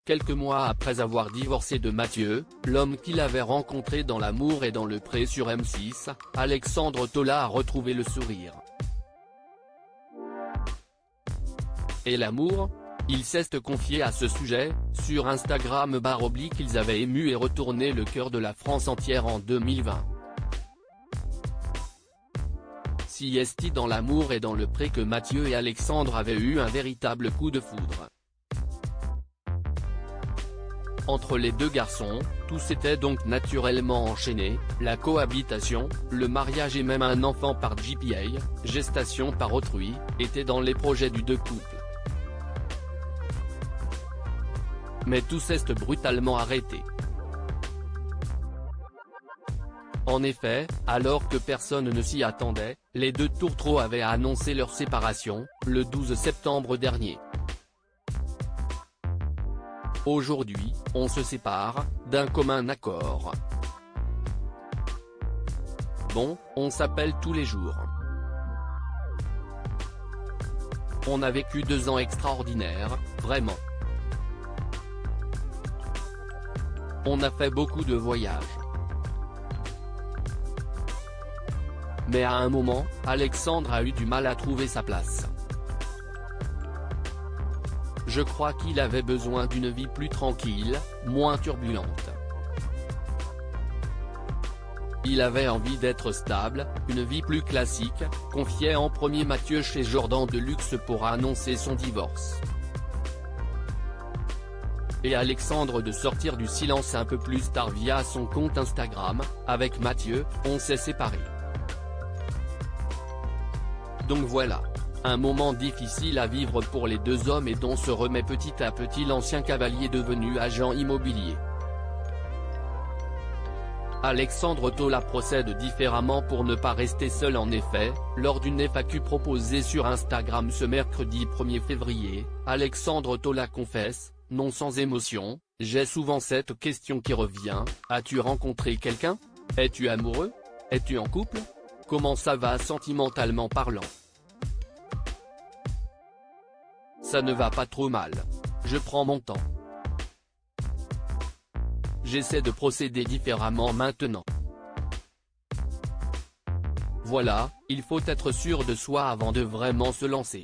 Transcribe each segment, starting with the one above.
Quelques mois après avoir divorcé de Mathieu, l'homme qu'il avait rencontré dans L'amour et dans le pré sur M6, Alexandre Tola a retrouvé le sourire. Et l'amour ? Il s'est confié à ce sujet, sur Instagram / ils avaient ému et retourné le cœur de la France entière en 2020. Si est dans L'amour et dans le pré que Mathieu et Alexandre avaient eu un véritable coup de foudre. Entre les deux garçons, tout s'était donc naturellement enchaîné, la cohabitation, le mariage et même un enfant par GPA, gestation par autrui, étaient dans les projets du deux couples. Mais tout s'est brutalement arrêté. En effet, alors que personne ne s'y attendait, les deux tourtereaux avaient annoncé leur séparation, le 12 septembre dernier. Aujourd'hui, on se sépare, d'un commun accord. Bon, on s'appelle tous les jours. On a vécu 2 ans extraordinaires, vraiment. On a fait beaucoup de voyages. Mais à un moment, Alexandre a eu du mal à trouver sa place. Je crois qu'il avait besoin d'une vie plus tranquille, moins turbulente. Il avait envie d'être stable, une vie plus classique, confiait en premier Mathieu chez Jordan de Luxe pour annoncer son divorce. Et Alexandre de sortir du silence un peu plus tard via son compte Instagram, avec Mathieu, on s'est séparés. Donc voilà. Un moment difficile à vivre pour les deux hommes et dont se remet petit à petit l'ancien cavalier devenu agent immobilier. Alexandre Tola procède différemment pour ne pas rester seul en effet, lors d'une FAQ proposée sur Instagram ce mercredi 1er février, Alexandre Tola confesse, non sans émotion, « J'ai souvent cette question qui revient, as-tu rencontré quelqu'un ? Es-tu amoureux ? Es-tu en couple ? Comment ça va sentimentalement parlant ? Ça ne va pas trop mal. Je prends mon temps. J'essaie de procéder différemment maintenant. Voilà, il faut être sûr de soi avant de vraiment se lancer.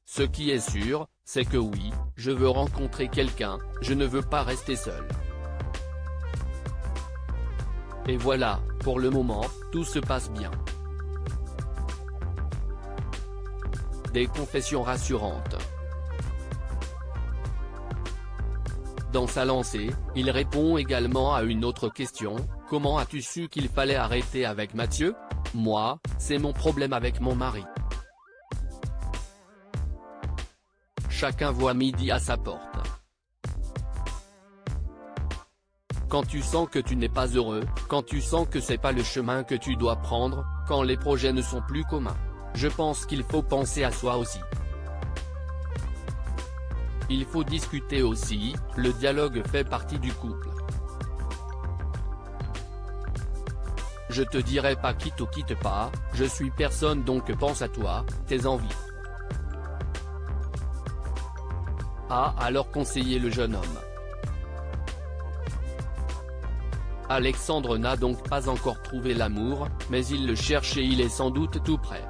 Ce qui est sûr, c'est que oui, je veux rencontrer quelqu'un, je ne veux pas rester seul. Et voilà, pour le moment, tout se passe bien. Des confessions rassurantes. Dans sa lancée, il répond également à une autre question, « Comment as-tu su qu'il fallait arrêter avec Mathieu ? Moi, c'est mon problème avec mon mari. » Chacun voit midi à sa porte. Quand tu sens que tu n'es pas heureux, quand tu sens que c'est pas le chemin que tu dois prendre, quand les projets ne sont plus communs. Je pense qu'il faut penser à soi aussi. Il faut discuter aussi, le dialogue fait partie du couple. Je te dirai pas quitte ou quitte pas, je suis personne donc pense à toi, tes envies. A alors conseillé le jeune homme. Alexandre n'a donc pas encore trouvé l'amour, mais il le cherche et il est sans doute tout prêt.